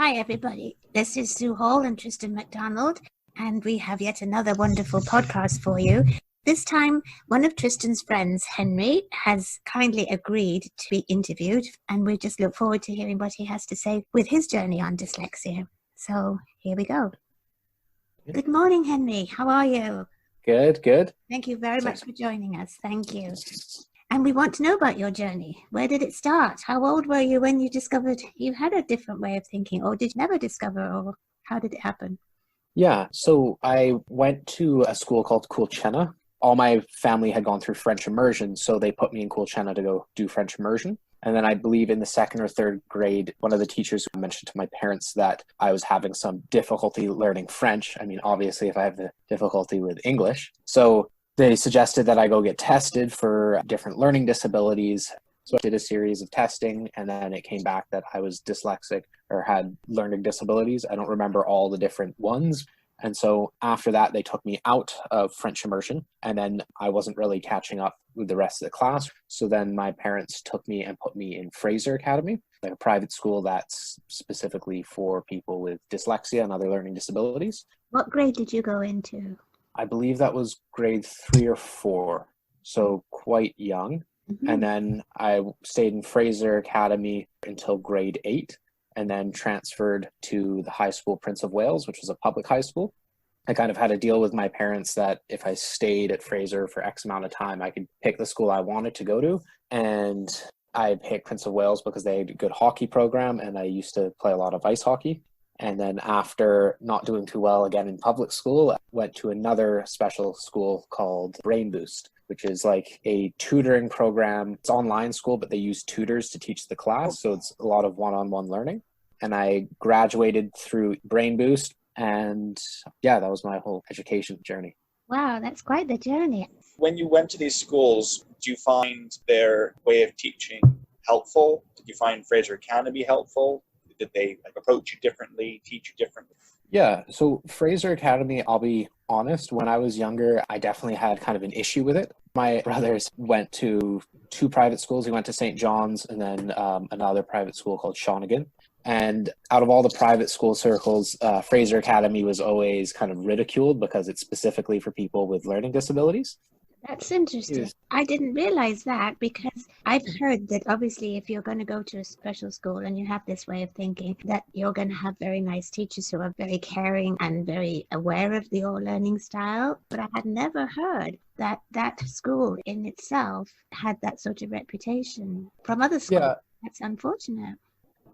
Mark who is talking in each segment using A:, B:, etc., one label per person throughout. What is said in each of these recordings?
A: Hi, everybody. This is Sue Hall and Tristan McDonald, and we have yet another wonderful podcast for you. This time, one of Tristan's friends, Henry, has kindly agreed to be interviewed, and we just look forward to hearing what he has to say with his journey on dyslexia. So here we go. Good morning, Henry. How are you?
B: Good.
A: Thank you very much for joining us. Thank you. And we want to know about your journey. Where did it start? How old were you when you discovered you had a different way of thinking? Or did you never discover, or how did it happen?
B: Yeah, so I went to a school called Coolchena. All my family had gone through French immersion, so they put me in Coolchena to go do French immersion. And then I believe in the second or third grade, one of the teachers mentioned to my parents that I was having some difficulty learning French. I mean, obviously, if I have the difficulty with English. So they suggested that I go get tested for different learning disabilities. So I did a series of testing, and then it came back that I was dyslexic or had learning disabilities. I don't remember all the different ones. And so after that, they took me out of French immersion, and then I wasn't really catching up with the rest of the class. So then my parents took me and put me in Fraser Academy, like a private school that's specifically for people with dyslexia and other learning disabilities.
A: What grade did you go into?
B: I believe that was grade 3 or 4, so quite young.
A: Mm-hmm.
B: And then I stayed in Fraser Academy until grade 8, and then transferred to the high school Prince of Wales, which was a public high school. I kind of had a deal with my parents that if I stayed at Fraser for X amount of time, I could pick the school I wanted to go to. And I picked Prince of Wales because they had a good hockey program, and I used to play a lot of ice hockey. And then after not doing too well again in public school, I went to another special school called Brain Boost, which is like a tutoring program. It's online school, but they use tutors to teach the class. So it's a lot of one-on-one learning. And I graduated through Brain Boost. And yeah, that was my whole education journey.
A: Wow, that's quite the journey.
C: When you went to these schools, do you find their way of teaching helpful? Did you find Fraser Academy helpful? Did they approach you differently, teach you differently?
B: Yeah, so Fraser Academy, I'll be honest, when I was younger, I definitely had kind of an issue with it. My brothers went to 2 private schools. He went to St. John's and then another private school called Shawnigan. And out of all the private school circles, Fraser Academy was always kind of ridiculed because it's specifically for people with learning disabilities.
A: That's interesting.
B: Yes.
A: I didn't realize that, because I've heard that obviously if you're going to go to a special school and you have this way of thinking, that you're going to have very nice teachers who are very caring and very aware of your learning style. But I had never heard that that school in itself had that sort of reputation from other schools.
B: Yeah.
A: That's unfortunate.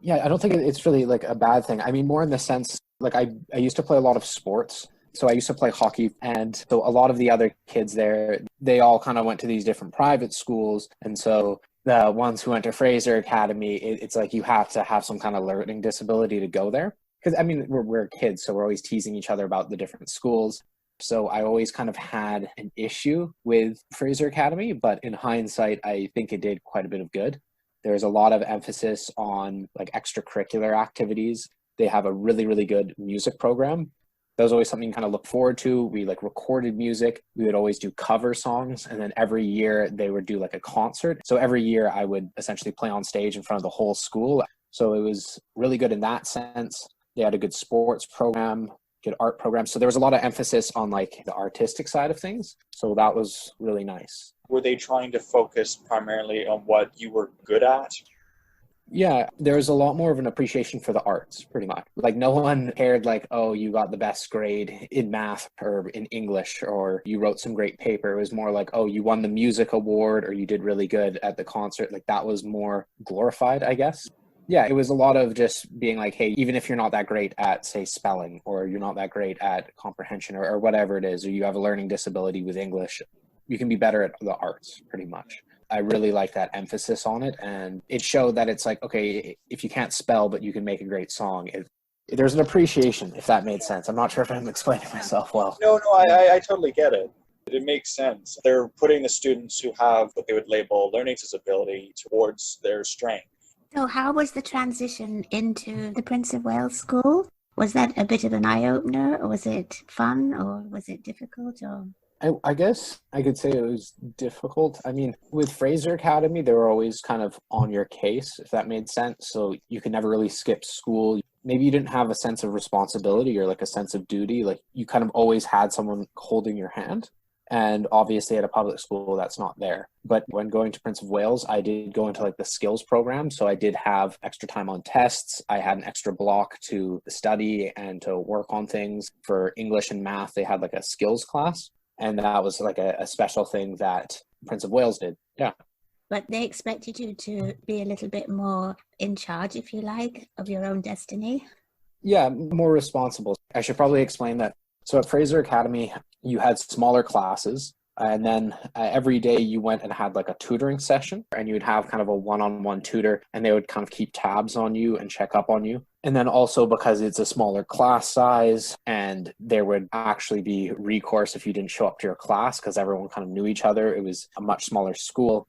B: Yeah, I don't think it's really like a bad thing. I mean, more in the sense, like I used to play a lot of sports. So I used to play hockey, and so a lot of the other kids there, they all kind of went to these different private schools. And so the ones who went to Fraser Academy, it's like you have to have some kind of learning disability to go there. Because, I mean, we're kids, so we're always teasing each other about the different schools. So I always kind of had an issue with Fraser Academy, but in hindsight, I think it did quite a bit of good. There's a lot of emphasis on like extracurricular activities. They have a really, really good music program. That was always something you kind of look forward to. We like recorded music. We would always do cover songs. And then every year they would do like a concert. So every year I would essentially play on stage in front of the whole school. So it was really good in that sense. They had a good sports program, good art program. So there was a lot of emphasis on like the artistic side of things. So that was really nice.
C: Were they trying to focus primarily on what you were good at?
B: Yeah, there's a lot more of an appreciation for the arts, pretty much. Like no one cared like, oh, you got the best grade in math or in English, or you wrote some great paper. It was more like, oh, you won the music award, or you did really good at the concert. Like that was more glorified, I guess. Yeah, it was a lot of just being like, hey, even if you're not that great at, say, spelling, or you're not that great at comprehension, or whatever it is, or you have a learning disability with English, you can be better at the arts, pretty much. I really like that emphasis on it, and it showed that it's like, okay, if you can't spell but you can make a great song, there's an appreciation, if that made sense. I'm not sure if I'm explaining myself well.
C: No, I totally get it. It makes sense. They're putting the students who have what they would label learning disability towards their strength.
A: So how was the transition into the Prince of Wales School? Was that a bit of an eye-opener, or was it fun, or was it difficult? Or
B: I guess I could say it was difficult. I mean, with Fraser Academy, they were always kind of on your case, if that made sense. So you could never really skip school. maybe you didn't have a sense of responsibility or like a sense of duty. Like you kind of always had someone holding your hand. And obviously at a public school, that's not there. But when going to Prince of Wales, I did go into like the skills program. So I did have extra time on tests. I had an extra block to study and to work on things. For English and math, they had like a skills class. And that was like a special thing that Prince of Wales did. Yeah.
A: But they expected you to be a little bit more in charge, if you like, of your own destiny.
B: Yeah, more responsible. I should probably explain that. So at Fraser Academy, you had smaller classes, and then every day you went and had like a tutoring session, and you would have kind of a one-on-one tutor, and they would kind of keep tabs on you and check up on you. And then also because it's a smaller class size, and there would actually be recourse if you didn't show up to your class because everyone kind of knew each other. It was a much smaller school.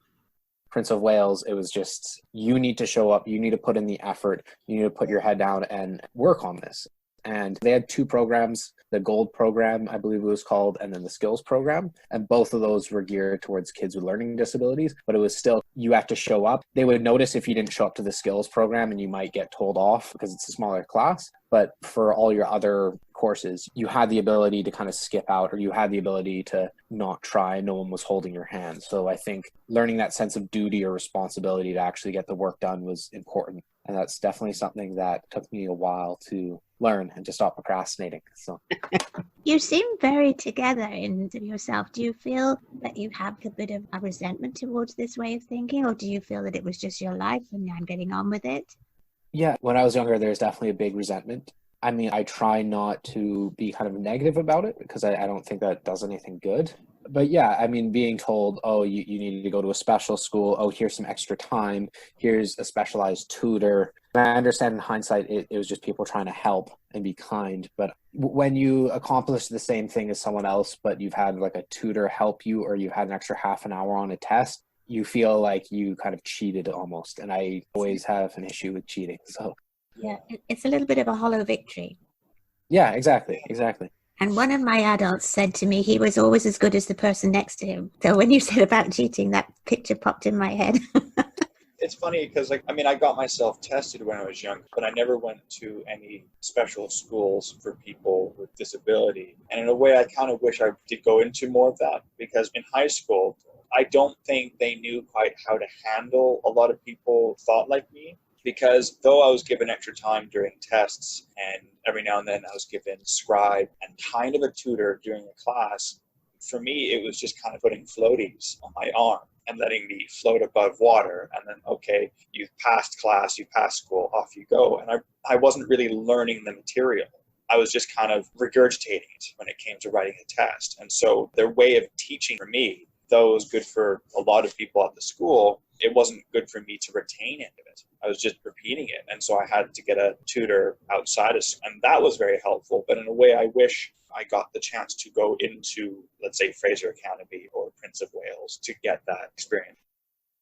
B: Prince of Wales, it was just, you need to show up, you need to put in the effort, you need to put your head down and work on this. And they had two programs, the gold program, I believe it was called, and then the skills program. And both of those were geared towards kids with learning disabilities, but it was still, you have to show up. They would notice if you didn't show up to the skills program and you might get told off because it's a smaller class. But for all your other courses, you had the ability to kind of skip out, or you had the ability to not try. No one was holding your hand. So I think learning that sense of duty or responsibility to actually get the work done was important. And that's definitely something that took me a while to learn and to stop procrastinating. So
A: You seem very together in yourself. Do you feel that you have a bit of a resentment towards this way of thinking, or do you feel that it was just your life and I'm getting on with it?
B: yeah, when I was younger, there's definitely a big resentment. I mean, I try not to be kind of negative about it because I don't think that does anything good. But yeah, I mean, being told, oh, you need to go to a special school. Oh, here's some extra time. Here's a specialized tutor. And I understand in hindsight, it was just people trying to help and be kind. But when you accomplish the same thing as someone else, but you've had like a tutor help you, or you've had an extra half an hour on a test, you feel like you kind of cheated almost. And I always have an issue with cheating. So
A: Yeah, it's a little bit of a hollow victory.
B: yeah, exactly.
A: And one of my adults said to me he was always as good as the person next to him. So when you said about cheating, that picture popped in my head.
C: It's funny because, like, I mean, I got myself tested when I was young, but I never went to any special schools for people with disability. And in a way, I kind of wish I did go into more of that, because in high school, I don't think they knew quite how to handle a lot of people thought like me. Because though I was given extra time during tests, and every now and then I was given scribe and kind of a tutor during a class, for me, it was just kind of putting floaties on my arm and letting me float above water. And then, okay, you've passed class, you passed school, off you go. And I wasn't really learning the material. I was just kind of regurgitating it when it came to writing a test. And so their way of teaching for me, though it was good for a lot of people at the school, it wasn't good for me to retain any of it. I was just repeating it. And so I had to get a tutor outside of school, and that was very helpful. But in a way, I wish I got the chance to go into, let's say, Fraser Academy or Prince of Wales to get that experience.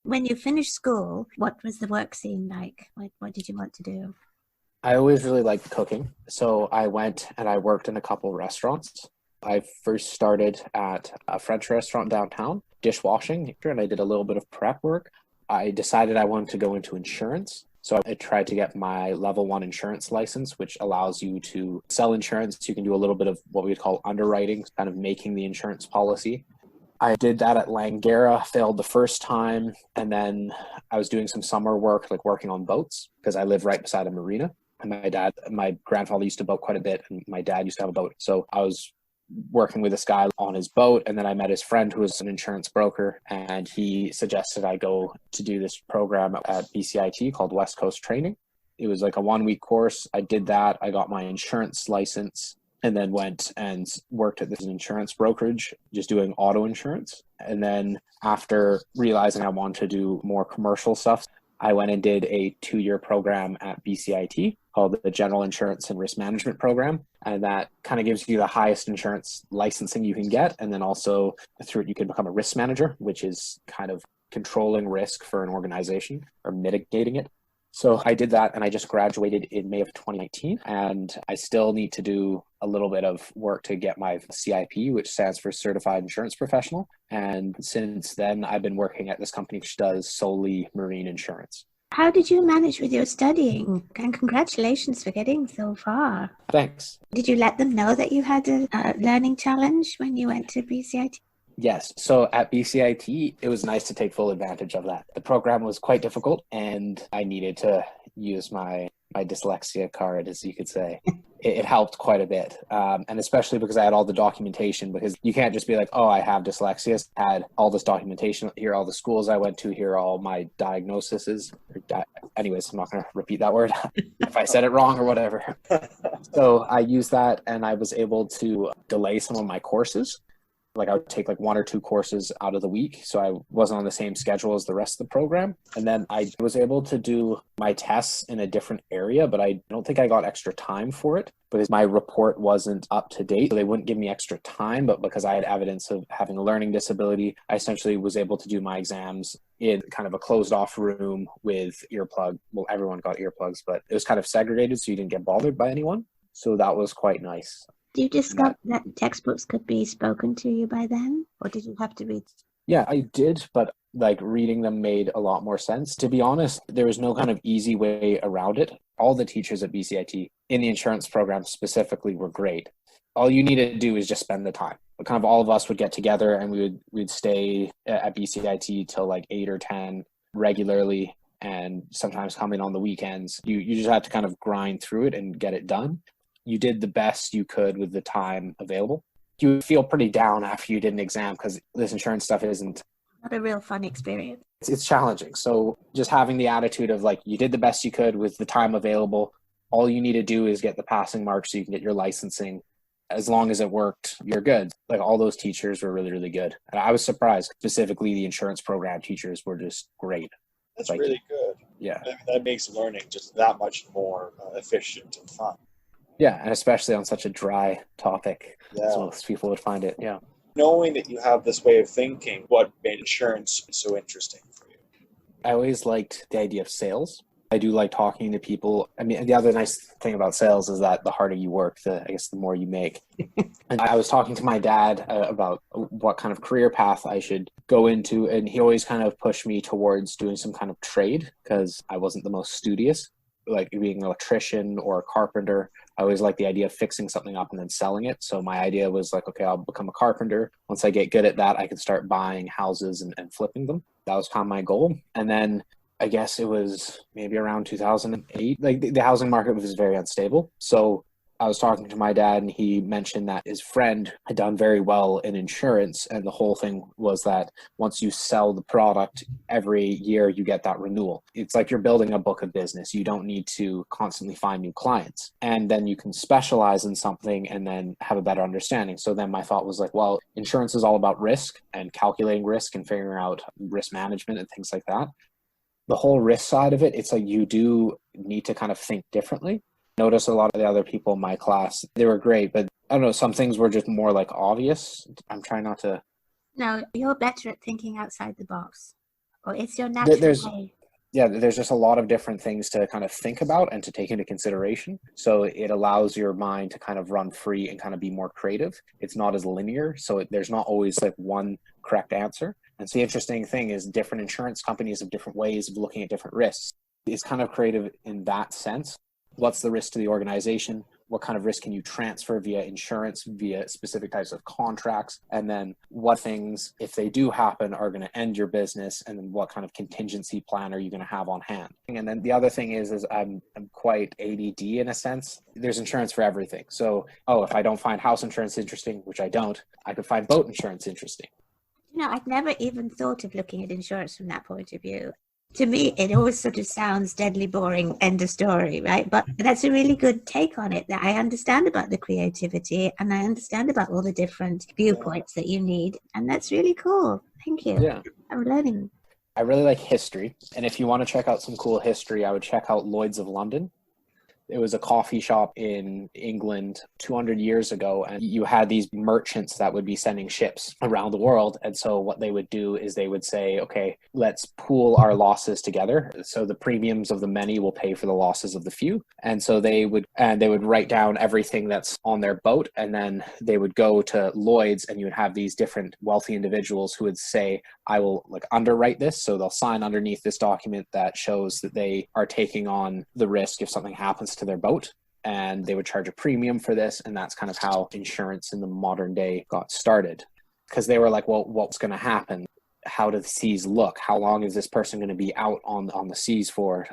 A: When you finished school, what was the work scene like? What did you want to do?
B: I always really liked cooking. So I went and I worked in a couple restaurants. I first started at a French restaurant downtown, dishwashing, and I did a little bit of prep work. I decided I wanted to go into insurance. So I tried to get my level 1 insurance license, which allows you to sell insurance. You can do a little bit of what we would call underwriting, kind of making the insurance policy. I did that at Langara, failed the first time. And then I was doing some summer work, like working on boats, because I live right beside a marina. And my grandfather used to boat quite a bit, and my dad used to have a boat. So I was working with this guy on his boat, and then I met his friend who was an insurance broker, and he suggested I go to do this program at BCIT called West Coast Training. It was like a 1-week course. I did that. I got my insurance license, and then went and worked at this insurance brokerage, just doing auto insurance. And then after realizing I wanted to do more commercial stuff, I went and did a 2-year program at BCIT called the General Insurance and Risk Management Program. And that kind of gives you the highest insurance licensing you can get. And then also through it, you can become a risk manager, which is kind of controlling risk for an organization or mitigating it. So I did that, and I just graduated in May of 2019. And I still need to do a little bit of work to get my CIP, which stands for Certified Insurance Professional. And since then, I've been working at this company which does solely marine insurance.
A: How did you manage with your studying? And congratulations for getting so far.
B: Thanks.
A: Did you let them know that you had a learning challenge when you went to BCIT?
B: Yes. So at BCIT, it was nice to take full advantage of that. The program was quite difficult, and I needed to use my dyslexia card, as you could say. It helped quite a bit. And especially because I had all the documentation, because you can't just be like, oh, I have dyslexia. I had all this documentation. Here are all the schools I went to. Here are all my diagnoses. Anyways, I'm not going to repeat that word if I said it wrong or whatever. So I used that, and I was able to delay some of my courses. Like I would take like 1 or 2 courses out of the week. So I wasn't on the same schedule as the rest of the program. And then I was able to do my tests in a different area, but I don't think I got extra time for it because my report wasn't up to date. So they wouldn't give me extra time, but because I had evidence of having a learning disability, I essentially was able to do my exams in kind of a closed off room with earplug. Well, everyone got earplugs, but it was kind of segregated so you didn't get bothered by anyone. So that was quite nice.
A: Did you discover that textbooks could be spoken to you by then? Or did you have to read?
B: Yeah, I did, but like reading them made a lot more sense. To be honest, there was no kind of easy way around it. All the teachers at BCIT in the insurance program specifically were great. All you needed to do is just spend the time. Kind of all of us would get together and we'd stay at BCIT till like 8 or 10 regularly, and sometimes come in on the weekends. You just had to kind of grind through it and get it done. You did the best you could with the time available. You feel pretty down after you did an exam because this insurance stuff isn't
A: Not a real fun experience.
B: it's challenging. So just having the attitude of like, you did the best you could with the time available. All you need to do is get the passing mark so you can get your licensing. As long as it worked, you're good. Like all those teachers were really, really good. And I was surprised. Specifically, the insurance program teachers were just great.
C: That's really good.
B: Yeah.
C: I mean, that makes learning just that much more efficient and fun.
B: Yeah, and especially on such a dry topic, as
C: Yeah.
B: most people would find it. Yeah.
C: Knowing that you have this way of thinking, what made insurance so interesting for you?
B: I always liked the idea of sales. I do like talking to people. I mean, the other nice thing about sales is that the harder you work, I guess the more you make. And I was talking to my dad about what kind of career path I should go into, and he always kind of pushed me towards doing some kind of trade because I wasn't the most studious. Like being an electrician or a carpenter, I always like the idea of fixing something up and then selling it. So my idea was like, okay, I'll become a carpenter. Once I get good at that, I can start buying houses and flipping them. That was kind of my goal. And then I guess it was maybe around 2008, like the housing market was very unstable. So I was talking to my dad and he mentioned that his friend had done very well in insurance. And the whole thing was that once you sell the product, every year you get that renewal. It's like you're building a book of business. You don't need to constantly find new clients. And then you can specialize in something and then have a better understanding. So then my thought was like, well, insurance is all about risk and calculating risk and figuring out risk management and things like that. The whole risk side of it, it's like you do need to kind of think differently. Notice a lot of the other people in my class, they were great, but I don't know, some things were just more like obvious. I'm trying not to.
A: No, you're better at thinking outside the box. Or it's your natural way.
B: Yeah, there's just a lot of different things to kind of think about and to take into consideration. So it allows your mind to kind of run free and kind of be more creative. It's not as linear. So there's not always like one correct answer. And so the interesting thing is different insurance companies have different ways of looking at different risks. It's kind of creative in that sense. What's the risk to the organization? What kind of risk can you transfer via insurance, via specific types of contracts? And then what things, if they do happen, are going to end your business? And then what kind of contingency plan are you going to have on hand? And then the other thing is I'm quite ADD in a sense. There's insurance for everything. So, if I don't find house insurance interesting, which I don't, I could find boat insurance interesting.
A: I'd never even thought of looking at insurance from that point of view. To me, it always sort of sounds deadly boring, end of story, right? But that's a really good take on it, that I understand about the creativity and I understand about all the different viewpoints that you need. And that's really cool. Thank you.
B: Yeah.
A: I'm learning.
B: I really like history. And if you want to check out some cool history, I would check out Lloyd's of London. It was a coffee shop in England 200 years ago, and you had these merchants that would be sending ships around the world. And so what they would do is they would say, okay, let's pool our losses together. So the premiums of the many will pay for the losses of the few. And so they would write down everything that's on their boat, and then they would go to Lloyd's, and you would have these different wealthy individuals who would say, I will like underwrite this. So they'll sign underneath this document that shows that they are taking on the risk if something happens to their boat, and they would charge a premium for this. And that's kind of how insurance in the modern day got started, because they were like, well, what's going to happen? How do the seas look? How long is this person going to be out on the seas for?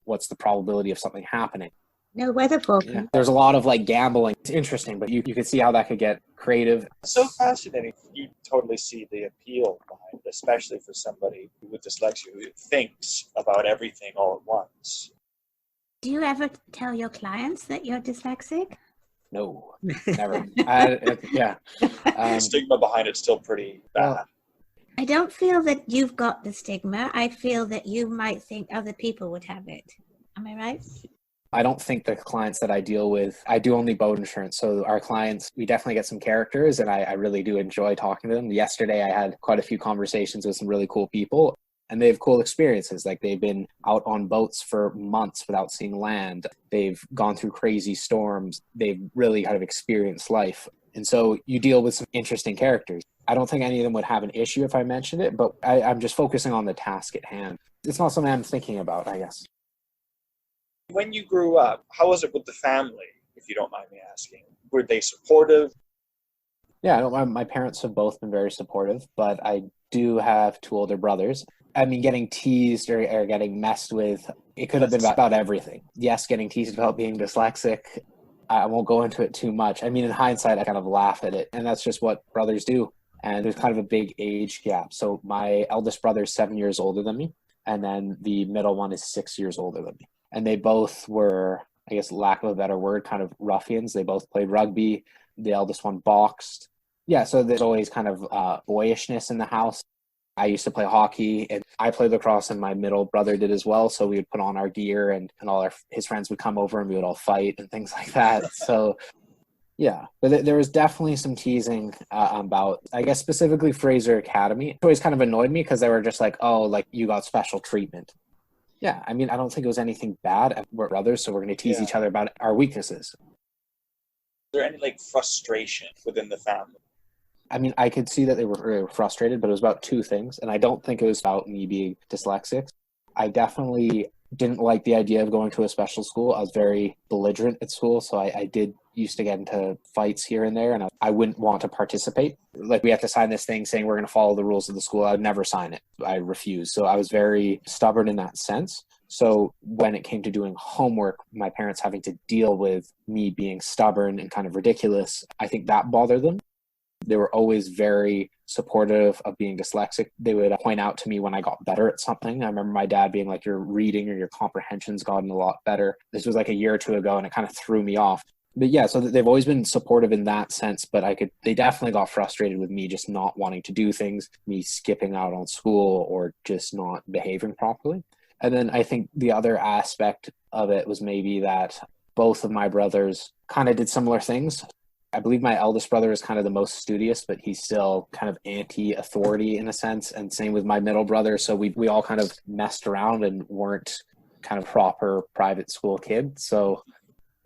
B: What's the probability of something happening?
A: No weather forecast.
B: Yeah. There's a lot of like gambling. It's interesting, but you could see how that could get creative.
C: So fascinating. You totally see the appeal behind it, especially for somebody with dyslexia who thinks about everything all at once.
A: Do you ever tell your clients that you're dyslexic?
B: No, never. The
C: stigma behind it's still pretty bad.
B: Well,
A: I don't feel that you've got the stigma. I feel that you might think other people would have it. Am I right?
B: I don't think the clients that I deal with, I do only boat insurance. So our clients, we definitely get some characters, and I really do enjoy talking to them. Yesterday, I had quite a few conversations with some really cool people, and they have cool experiences. Like they've been out on boats for months without seeing land. They've gone through crazy storms. They've really kind of experienced life. And so you deal with some interesting characters. I don't think any of them would have an issue if I mentioned it, but I'm just focusing on the task at hand. It's not something I'm thinking about, I guess.
C: When you grew up, how was it with the family, if you don't mind me asking? Were they supportive?
B: Yeah, my parents have both been very supportive, but I do have two older brothers. I mean, getting teased or getting messed with, it could have been about everything. Yes, getting teased about being dyslexic. I won't go into it too much. I mean, in hindsight, I kind of laugh at it, and that's just what brothers do. And there's kind of a big age gap. So my eldest brother is 7 years older than me, and then the middle one is 6 years older than me. And they both were, I guess, lack of a better word, kind of ruffians. They both played rugby. The eldest one boxed. Yeah, so there's always kind of boyishness in the house. I used to play hockey, and I played lacrosse, and my middle brother did as well. So we would put on our gear, and his friends would come over, and we would all fight and things like that. So yeah, but there was definitely some teasing about, I guess, specifically Fraser Academy. It always kind of annoyed me because they were just like, oh, like you got special treatment. Yeah, I mean, I don't think it was anything bad. We're brothers, so we're going to tease each other about our weaknesses.
C: Is there any like frustration within the family?
B: I mean, I could see that they were frustrated, but it was about two things. And I don't think it was about me being dyslexic. I definitely didn't like the idea of going to a special school. I was very belligerent at school, so I did used to get into fights here and there, and I wouldn't want to participate. Like, we have to sign this thing saying we're going to follow the rules of the school. I would never sign it. I refused. So I was very stubborn in that sense. So when it came to doing homework, my parents having to deal with me being stubborn and kind of ridiculous, I think that bothered them. They were always very supportive of being dyslexic. They would point out to me when I got better at something. I remember my dad being like, your reading or your comprehension's gotten a lot better. This was like a year or two ago, and it kind of threw me off. But yeah, so they've always been supportive in that sense, but they definitely got frustrated with me just not wanting to do things, me skipping out on school or just not behaving properly. And then I think the other aspect of it was maybe that both of my brothers kind of did similar things. I believe my eldest brother is kind of the most studious, but he's still kind of anti-authority in a sense. And same with my middle brother. So we all kind of messed around and weren't kind of proper private school kids. So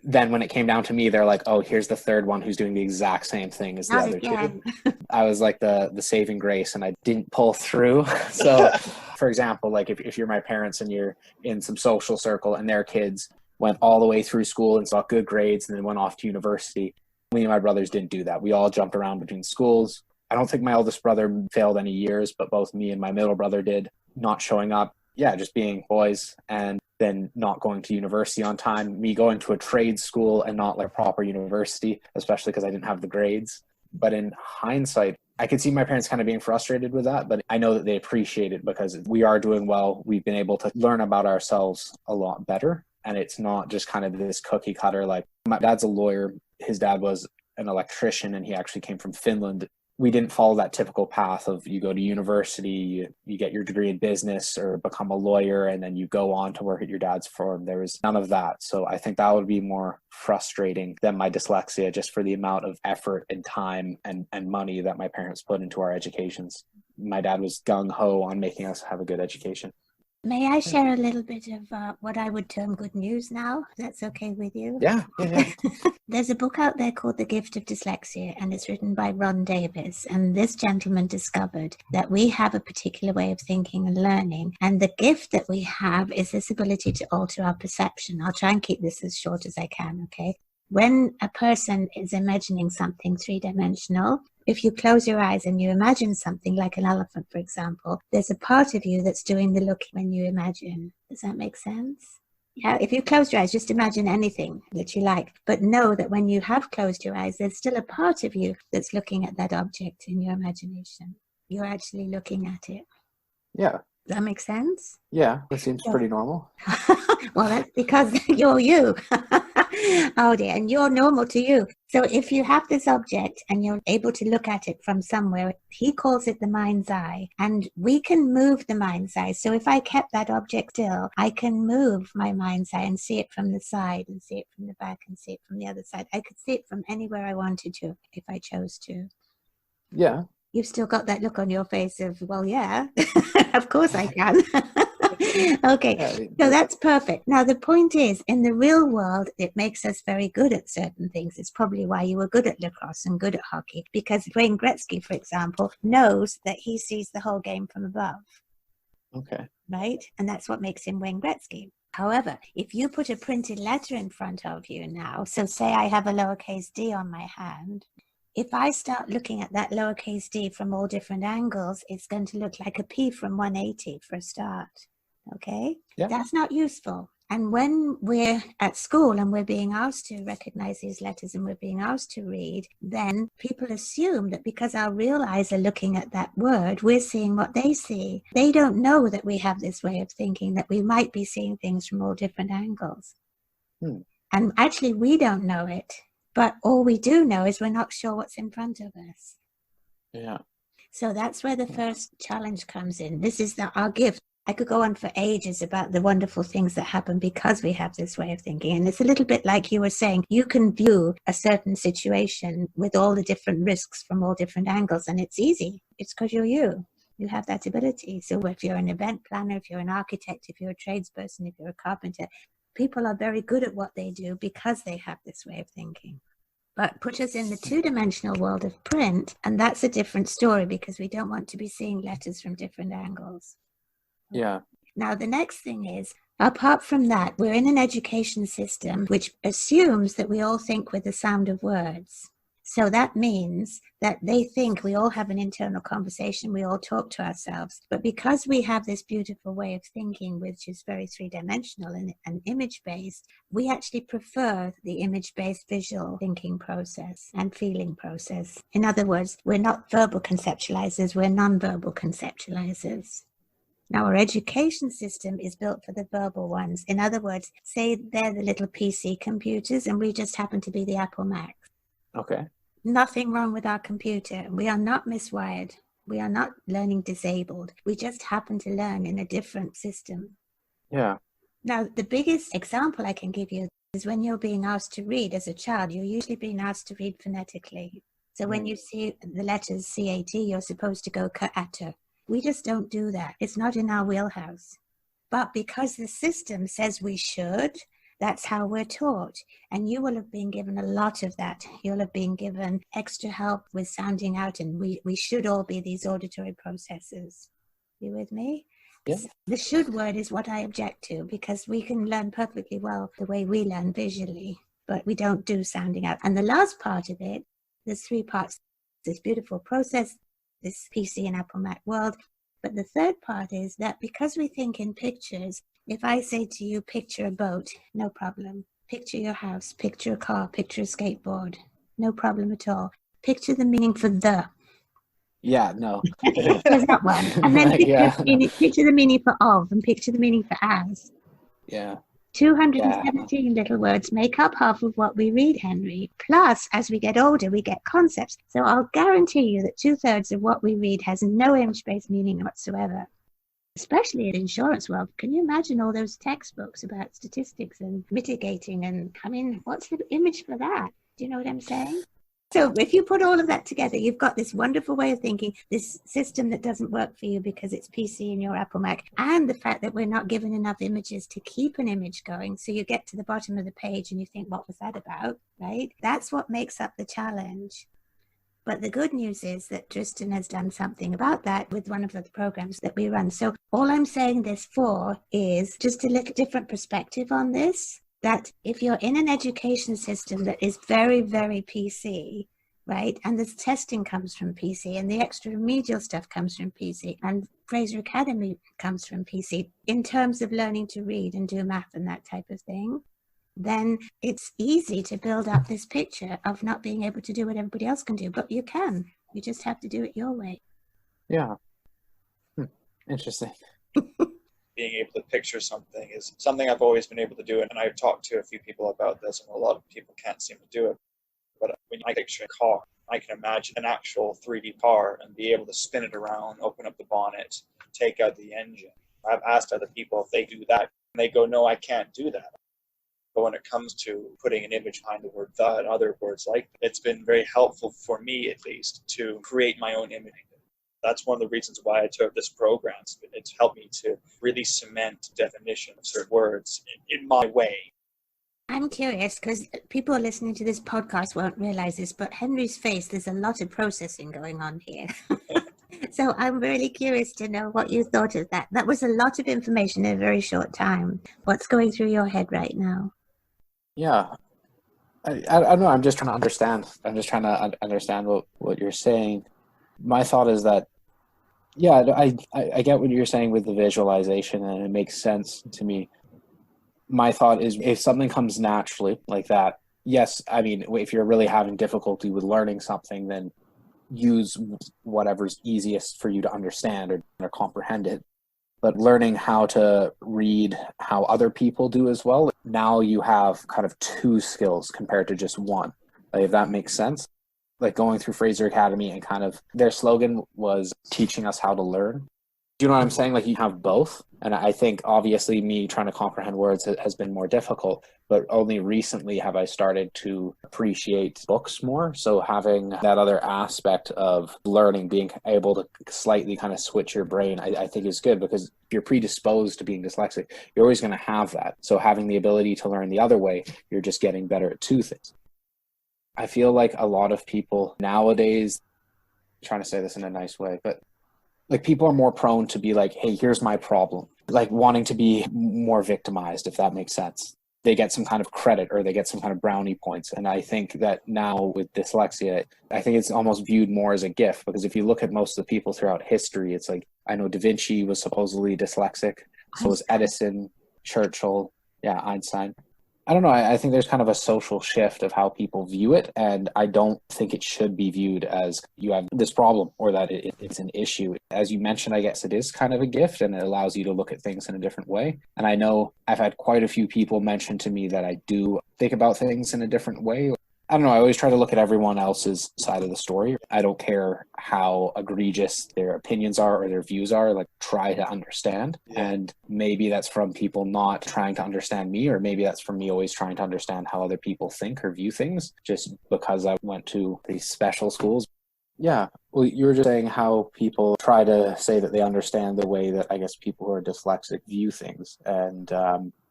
B: then when it came down to me, they're like, oh, here's the third one who's doing the exact same thing as the other two. I was like the saving grace, and I didn't pull through. So for example, like if you're my parents and you're in some social circle and their kids went all the way through school and got good grades and then went off to university, me and my brothers didn't do that. We all jumped around between schools. I don't think my eldest brother failed any years, but both me and my middle brother did. Not showing up. Yeah, just being boys, and then not going to university on time. Me going to a trade school and not like a proper university, especially because I didn't have the grades. But in hindsight, I could see my parents kind of being frustrated with that, but I know that they appreciate it because we are doing well. We've been able to learn about ourselves a lot better. And it's not just kind of this cookie cutter. Like, my dad's a lawyer. His dad was an electrician, and he actually came from Finland. we didn't follow that typical path of you go to university, you get your degree in business or become a lawyer, and then you go on to work at your dad's firm. There was none of that. So I think that would be more frustrating than my dyslexia, just for the amount of effort and time and money that my parents put into our educations. My dad was gung-ho on making us have a good education.
A: May I share a little bit of what I would term good news now? If that's okay with you?
B: Yeah.
A: There's a book out there called The Gift of Dyslexia, and it's written by Ron Davis. And this gentleman discovered that we have a particular way of thinking and learning. And the gift that we have is this ability to alter our perception. I'll try and keep this as short as I can, okay? When a person is imagining something three-dimensional, if you close your eyes and you imagine something like an elephant, for example, there's a part of you that's doing the looking when you imagine. Does that make sense? Yeah, if you close your eyes, just imagine anything that you like. But know that when you have closed your eyes, there's still a part of you that's looking at that object in your imagination. You're actually looking at it.
B: Yeah.
A: Does that make sense?
B: Yeah, that seems pretty normal.
A: Well, that's because you're you. Oh dear, and you're normal to you. So if you have this object and you're able to look at it from somewhere, he calls it the mind's eye, and we can move the mind's eye. So if I kept that object still, I can move my mind's eye and see it from the side and see it from the back and see it from the other side. I could see it from anywhere I wanted to if I chose to.
B: Yeah.
A: You've still got that look on your face of, well, yeah, of course I can. Okay, so that's perfect. Now, the point is, in the real world, it makes us very good at certain things. It's probably why you were good at lacrosse and good at hockey, because Wayne Gretzky, for example, knows that he sees the whole game from above.
B: Okay.
A: Right? And that's what makes him Wayne Gretzky. However, if you put a printed letter in front of you now, so say I have a lowercase d on my hand, if I start looking at that lowercase d from all different angles, it's going to look like a P from 180 for a start. Okay?
B: Yeah.
A: That's not useful. And when we're at school and we're being asked to recognize these letters and we're being asked to read, then people assume that because our real eyes are looking at that word, we're seeing what they see. They don't know that we have this way of thinking, that we might be seeing things from all different angles. And actually, we don't know it. But all we do know is we're not sure what's in front of us.
B: Yeah.
A: So that's where the first challenge comes in. This is our gift. I could go on for ages about the wonderful things that happen because we have this way of thinking. And it's a little bit like you were saying, you can view a certain situation with all the different risks from all different angles, and it's easy. It's because you're you. You have that ability. So if you're an event planner, if you're an architect, if you're a tradesperson, if you're a carpenter, people are very good at what they do because they have this way of thinking. But put us in the two-dimensional world of print, and that's a different story because we don't want to be seeing letters from different angles.
B: Yeah.
A: Now, the next thing is, apart from that, we're in an education system which assumes that we all think with the sound of words. So that means that they think we all have an internal conversation, we all talk to ourselves. But because we have this beautiful way of thinking, which is very three-dimensional and image-based, we actually prefer the image-based visual thinking process and feeling process. In other words, we're not verbal conceptualizers, we're non-verbal conceptualizers. Now, our education system is built for the verbal ones. In other words, say they're the little PC computers and we just happen to be the Apple Mac.
B: Okay.
A: Nothing wrong with our computer. We are not miswired. We are not learning disabled. We just happen to learn in a different system.
B: Yeah.
A: Now, the biggest example I can give you is when you're being asked to read as a child, you're usually being asked to read phonetically. So when you see the letters CAT, you're supposed to go ka-ata. We just don't do that. It's not in our wheelhouse. But because the system says we should, that's how we're taught. And you will have been given a lot of that. You'll have been given extra help with sounding out, and we should all be these auditory processors. You with me?
B: Yeah.
A: The should word is what I object to, because we can learn perfectly well the way we learn visually, but we don't do sounding out. And the last part of it, there's three parts. This beautiful process, this PC and Apple Mac world. But the third part is that because we think in pictures, if I say to you, picture a boat, no problem. Picture your house, picture a car, picture a skateboard, no problem at all. Picture the meaning for the.
B: Yeah, no.
A: There's that one. And then picture the meaning for of, and picture the meaning for as.
B: Yeah.
A: 217 little words make up half of what we read, Henry. Plus, as we get older, we get concepts. So I'll guarantee you that 2/3 of what we read has no image-based meaning whatsoever. Especially in the insurance world. Can you imagine all those textbooks about statistics and mitigating? And I mean, what's the image for that? Do you know what I'm saying? So if you put all of that together, you've got this wonderful way of thinking, this system that doesn't work for you because it's PC and your Apple Mac, and the fact that we're not given enough images to keep an image going. So you get to the bottom of the page and you think, what was that about? Right? That's what makes up the challenge. But the good news is that Tristan has done something about that with one of the programs that we run. So all I'm saying this for is just a little different perspective on this, that if you're in an education system that is very, very PC, right, and this testing comes from PC and the extra remedial stuff comes from PC and Fraser Academy comes from PC in terms of learning to read and do math and that type of thing, then it's easy to build up this picture of not being able to do what everybody else can do. But you can. You just have to do it your way.
B: Yeah. Interesting.
C: Being able to picture something is something I've always been able to do. And I've talked to a few people about this, and a lot of people can't seem to do it. But when I picture a car, I can imagine an actual 3D car and be able to spin it around, open up the bonnet, take out the engine. I've asked other people if they do that, and they go, no, I can't do that. But when it comes to putting an image behind the word the and other words like that, it's been very helpful for me, at least, to create my own image. That's one of the reasons why I took this program. It's helped me to really cement definition of certain words in my way.
A: I'm curious because people listening to this podcast won't realize this, but Henry's face, there's a lot of processing going on here. So I'm really curious to know what you thought of that. That was a lot of information in a very short time. What's going through your head right now?
B: Yeah. I don't know. I'm just trying to understand. I'm just trying to understand what you're saying. My thought is that, yeah, I get what you're saying with the visualization, and it makes sense to me. My thought is if something comes naturally like that, yes, I mean, if you're really having difficulty with learning something, then use whatever's easiest for you to understand or comprehend it. But learning how to read how other people do as well, now you have kind of two skills compared to just one, like, if that makes sense. Like going through Fraser Academy and kind of their slogan was teaching us how to learn. Do you know what I'm saying? Like you have both. And I think obviously me trying to comprehend words has been more difficult, but only recently have I started to appreciate books more. So having that other aspect of learning, being able to slightly kind of switch your brain, I think is good, because if you're predisposed to being dyslexic, you're always going to have that. So having the ability to learn the other way, you're just getting better at two things. I feel like a lot of people nowadays, I'm trying to say this in a nice way, but like people are more prone to be like, hey, here's my problem. Like wanting to be more victimized, if that makes sense. They get some kind of credit or they get some kind of brownie points. And I think that now with dyslexia, I think it's almost viewed more as a gift, because if you look at most of the people throughout history, it's like, I know Da Vinci was supposedly dyslexic. So was Edison, Churchill, Einstein. I don't know. I think there's kind of a social shift of how people view it. And I don't think it should be viewed as you have this problem or that it's an issue. As you mentioned, I guess it is kind of a gift and it allows you to look at things in a different way. And I know I've had quite a few people mention to me that I do think about things in a different way. I don't know. I always try to look at everyone else's side of the story. I don't care how egregious their opinions are or their views are, like try to understand. Yeah. And maybe that's from people not trying to understand me, or maybe that's from me always trying to understand how other people think or view things, just because I went to these special schools. Yeah. Well, you were just saying how people try to say that they understand the way that I guess people who are dyslexic view things, and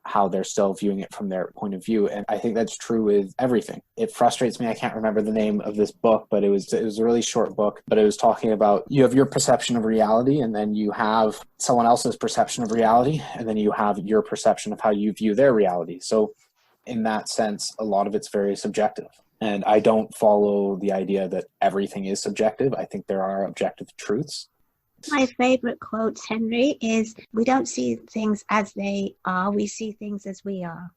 B: how they're still viewing it from their point of view. And I think that's true with everything. It frustrates me. I can't remember the name of this book, but it was a really short book, but it was talking about you have your perception of reality, and then you have someone else's perception of reality, and then you have your perception of how you view their reality. So in that sense, a lot of it's very subjective. And I don't follow the idea that everything is subjective. I think there are objective truths.
A: My favorite quote, Henry, is we don't see things as they are, we see things as we are.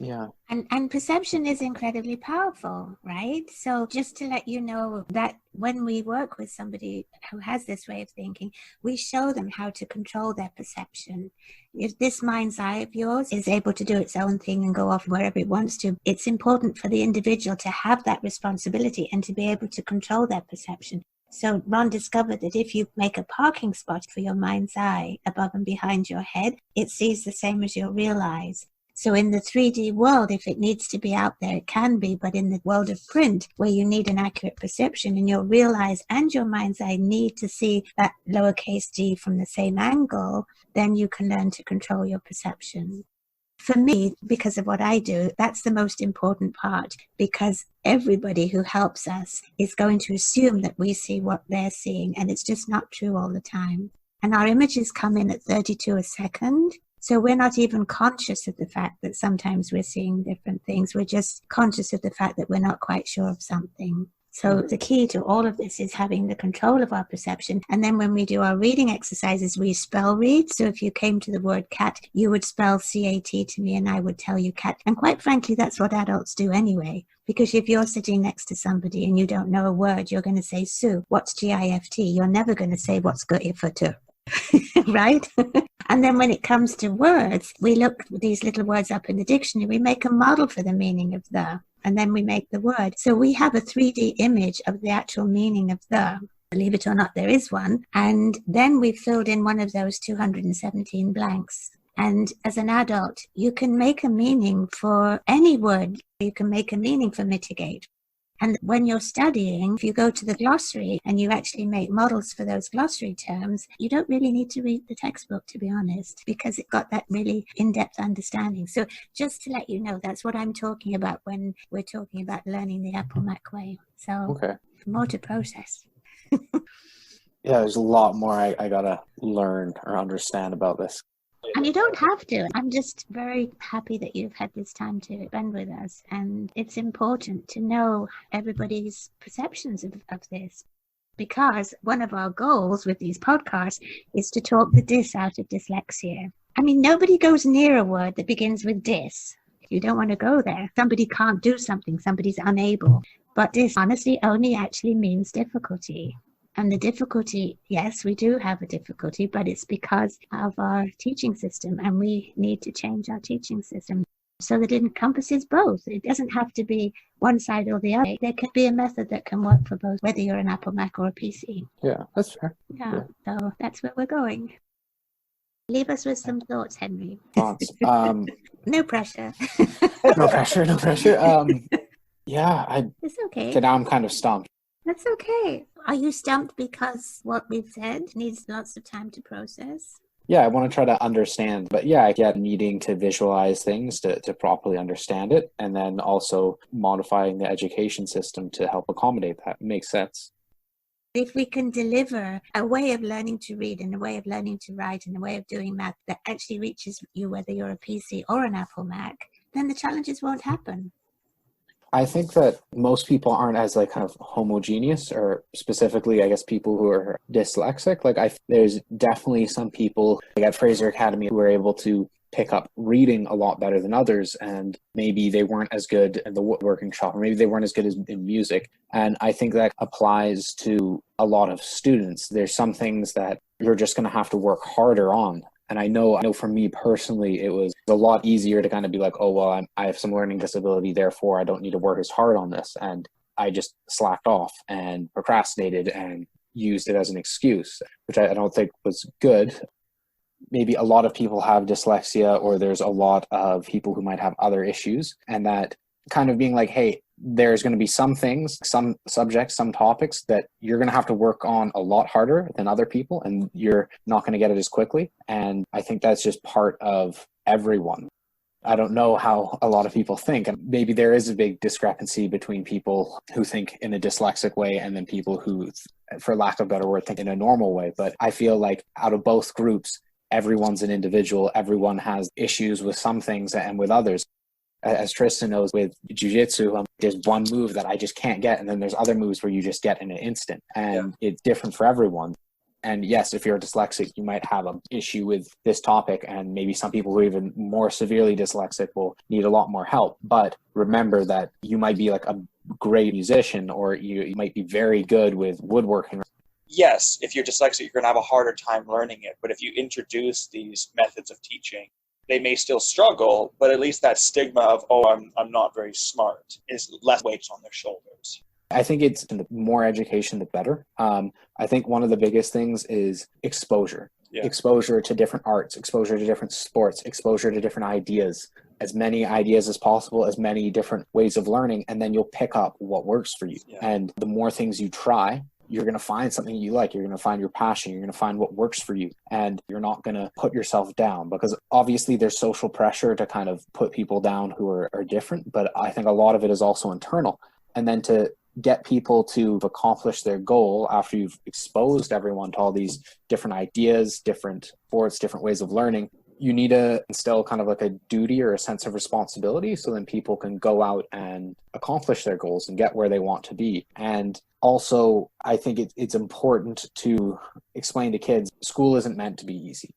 B: Yeah.
A: And perception is incredibly powerful, right? So just to let you know that when we work with somebody who has this way of thinking, we show them how to control their perception. If this mind's eye of yours is able to do its own thing and go off wherever it wants to, it's important for the individual to have that responsibility and to be able to control their perception. So Ron discovered that if you make a parking spot for your mind's eye above and behind your head, it sees the same as your real eyes. So in the 3D world, if it needs to be out there, it can be. But in the world of print, where you need an accurate perception and your real eyes and your mind's eye need to see that lowercase d from the same angle, then you can learn to control your perception. For me, because of what I do, that's the most important part, because everybody who helps us is going to assume that we see what they're seeing, and it's just not true all the time. And our images come in at 32 a second. So we're not even conscious of the fact that sometimes we're seeing different things. We're just conscious of the fact that we're not quite sure of something. So the key to all of this is having the control of our perception. And then when we do our reading exercises, we spell read. So if you came to the word cat, you would spell C-A-T to me and I would tell you cat. And quite frankly, that's what adults do anyway. Because if you're sitting next to somebody and you don't know a word, you're going to say Sue. What's G-I-F-T? You're never going to say what's G-I-F-T. Right? And then when it comes to words, we look these little words up in the dictionary, we make a model for the meaning of the, and then we make the word. So we have a 3D image of the actual meaning of the. Believe it or not, there is one. And then we filled in one of those 217 blanks. And as an adult, you can make a meaning for any word. You can make a meaning for mitigate. And when you're studying, if you go to the glossary and you actually make models for those glossary terms, you don't really need to read the textbook, to be honest, because it got that really in-depth understanding. So just to let you know, that's what I'm talking about when we're talking about learning the Apple Mac way. So more to process.
B: Yeah, there's a lot more I gotta learn or understand about this.
A: And you don't have to. I'm just very happy that you've had this time to spend with us. And it's important to know everybody's perceptions of this, because one of our goals with these podcasts is to talk the dys out of dyslexia. I mean, nobody goes near a word that begins with dys. You don't want to go there. Somebody can't do something. Somebody's unable. But dys honestly only actually means difficulty. And the difficulty, yes, we do have a difficulty, but it's because of our teaching system, and we need to change our teaching system so that it encompasses both. It doesn't have to be one side or the other. There can be a method that can work for both, whether you're an Apple Mac or a PC.
B: Yeah, that's fair.
A: Yeah. So that's where we're going. Leave us with some thoughts, Henry.
B: Thoughts.
A: No pressure.
B: No pressure, no pressure. Yeah,
A: it's okay.
B: Now I'm kind of stumped.
A: That's okay. Are you stumped because what we've said needs lots of time to process?
B: Yeah, I want to try to understand. But yeah, I get needing to visualize things to properly understand it. And then also modifying the education system to help accommodate that. Makes sense.
A: If we can deliver a way of learning to read and a way of learning to write and a way of doing math that actually reaches you, whether you're a PC or an Apple Mac, then the challenges won't happen.
B: I think that most people aren't as like kind of homogeneous, or specifically, I guess, people who are dyslexic. Like there's definitely some people like at Fraser Academy who are able to pick up reading a lot better than others, and maybe they weren't as good in the woodworking shop, or maybe they weren't as good in music. And I think that applies to a lot of students. There's some things that you're just going to have to work harder on. And I know for me personally, it was a lot easier to kind of be like, oh, well, I have some learning disability, therefore I don't need to work as hard on this. And I just slacked off and procrastinated and used it as an excuse, which I don't think was good. Maybe a lot of people have dyslexia, or there's a lot of people who might have other issues, and that kind of being like, hey, there's going to be some things, some subjects, some topics that you're going to have to work on a lot harder than other people, and you're not going to get it as quickly. And I think that's just part of everyone. I don't know how a lot of people think, and maybe there is a big discrepancy between people who think in a dyslexic way and then people who, for lack of a better word, think in a normal way. But I feel like out of both groups, everyone's an individual. Everyone has issues with some things and with others. As Tristan knows, with jiu-jitsu, there's one move that I just can't get, and then there's other moves where you just get in an instant, and it's different for everyone. And yes, if you're dyslexic, you might have an issue with this topic, and maybe some people who are even more severely dyslexic will need a lot more help. But remember that you might be like a great musician, or you might be very good with woodworking.
C: Yes, if you're dyslexic, you're going to have a harder time learning it. But if you introduce these methods of teaching, they may still struggle, but at least that stigma of, oh, I'm not very smart is less weight on their shoulders.
B: I think it's the more education, the better. I think one of the biggest things is exposure. Yeah. Exposure to different arts, exposure to different sports, exposure to different ideas, as many ideas as possible, as many different ways of learning, and then you'll pick up what works for you. Yeah. And the more things you try, you're going to find something you like. You're going to find your passion. You're going to find what works for you. And you're not going to put yourself down, because obviously there's social pressure to kind of put people down who are different. But I think a lot of it is also internal. And then to get people to accomplish their goal after you've exposed everyone to all these different ideas, different sports, different ways of learning, you need to instill kind of like a duty or a sense of responsibility, so then people can go out and accomplish their goals and get where they want to be. And also, I think it's important to explain to kids, school isn't meant to be easy.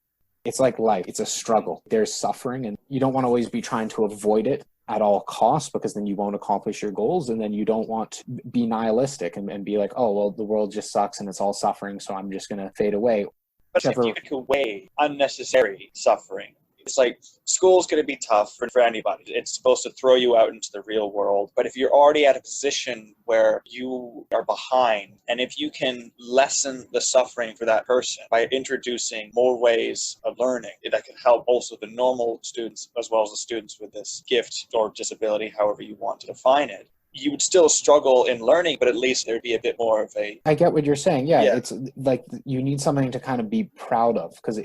B: It's like life. It's a struggle. There's suffering, and you don't want to always be trying to avoid it at all costs, because then you won't accomplish your goals. And then you don't want to be nihilistic and be like, oh, well, the world just sucks and it's all suffering, so I'm just going to fade away.
C: But if you could weigh unnecessary suffering, it's like school's going to be tough for anybody. It's supposed to throw you out into the real world. But if you're already at a position where you are behind, and if you can lessen the suffering for that person by introducing more ways of learning, that can help also the normal students as well as the students with this gift or disability, however you want to define it. You would still struggle in learning, but at least there'd be a bit more of a...
B: I get what you're saying. Yeah. It's like you need something to kind of be proud of, because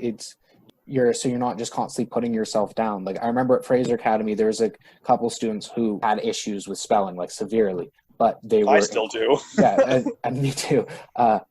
B: you're not just constantly putting yourself down. Like I remember at Fraser Academy, there was a couple students who had issues with spelling, like severely, but they were...
C: I still do.
B: Yeah, and me too.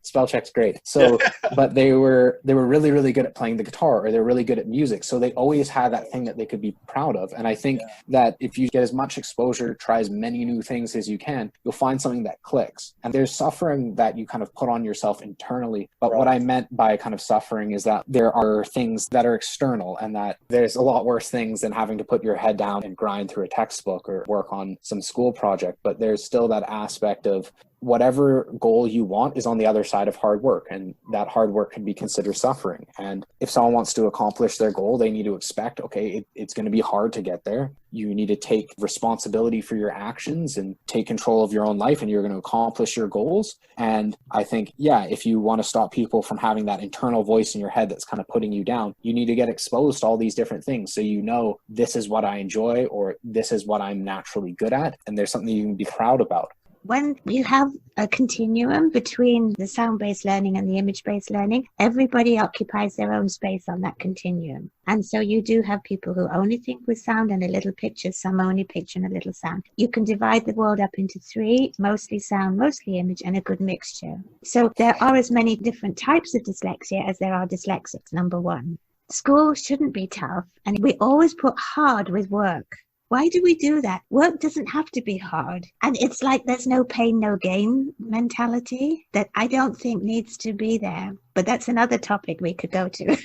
B: Spell check's great. So, but they were really, really good at playing the guitar, or they're really good at music. So they always had that thing that they could be proud of. And I think that if you get as much exposure, try as many new things as you can, you'll find something that clicks. And there's suffering that you kind of put on yourself internally. But what I meant by kind of suffering is that there are things that are external, and that there's a lot worse things than having to put your head down and grind through a textbook or work on some school project. But there's still that aspect of whatever goal you want is on the other side of hard work, and that hard work can be considered suffering. And if someone wants to accomplish their goal, they need to expect, okay, it's going to be hard to get there. You need to take responsibility for your actions and take control of your own life, and you're going to accomplish your goals. And I think, if you want to stop people from having that internal voice in your head that's kind of putting you down, you need to get exposed to all these different things, so you know, this is what I enjoy, or this is what I'm naturally good at, and there's something you can be proud about.
A: When you have a continuum between the sound-based learning and the image-based learning, everybody occupies their own space on that continuum. And so you do have people who only think with sound and a little picture, some only picture and a little sound. You can divide the world up into three, mostly sound, mostly image, and a good mixture. So there are as many different types of dyslexia as there are dyslexics, number one. School shouldn't be tough, and we always put hard with work. Why do we do that? Work doesn't have to be hard. And it's like there's no pain, no gain mentality that I don't think needs to be there. But that's another topic we could go to.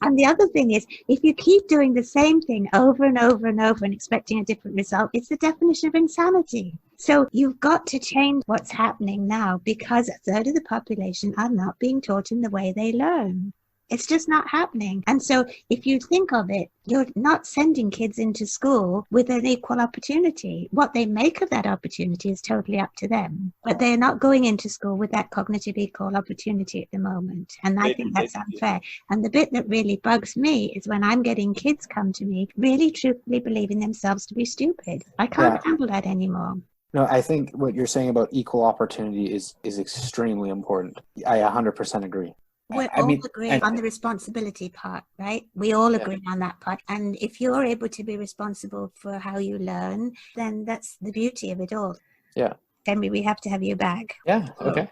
A: And the other thing is, if you keep doing the same thing over and over and over and expecting a different result, it's the definition of insanity. So you've got to change what's happening now, because a third of the population are not being taught in the way they learn. It's just not happening. And so if you think of it, you're not sending kids into school with an equal opportunity. What they make of that opportunity is totally up to them. But they're not going into school with that cognitive equal opportunity at the moment. And I think that's unfair. And the bit that really bugs me is when I'm getting kids come to me really truthfully believing themselves to be stupid. I can't handle that anymore.
B: No, I think what you're saying about equal opportunity is extremely important. I 100% agree.
A: We all agree on the responsibility part, right? We all agree on that part. And if you're able to be responsible for how you learn, then that's the beauty of it all.
B: Yeah.
A: Henry, we have to have you back.
B: Yeah, okay.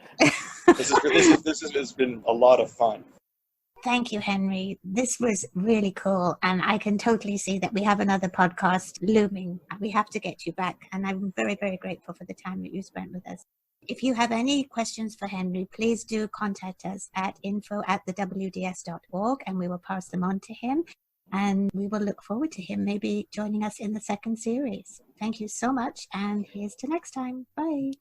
C: This has been a lot of fun.
A: Thank you, Henry. This was really cool. And I can totally see that we have another podcast looming. We have to get you back. And I'm very, very grateful for the time that you spent with us. If you have any questions for Henry, please do contact us at info@thewds.org, and we will pass them on to him. And we will look forward to him maybe joining us in the second series. Thank you so much, and here's to next time. Bye.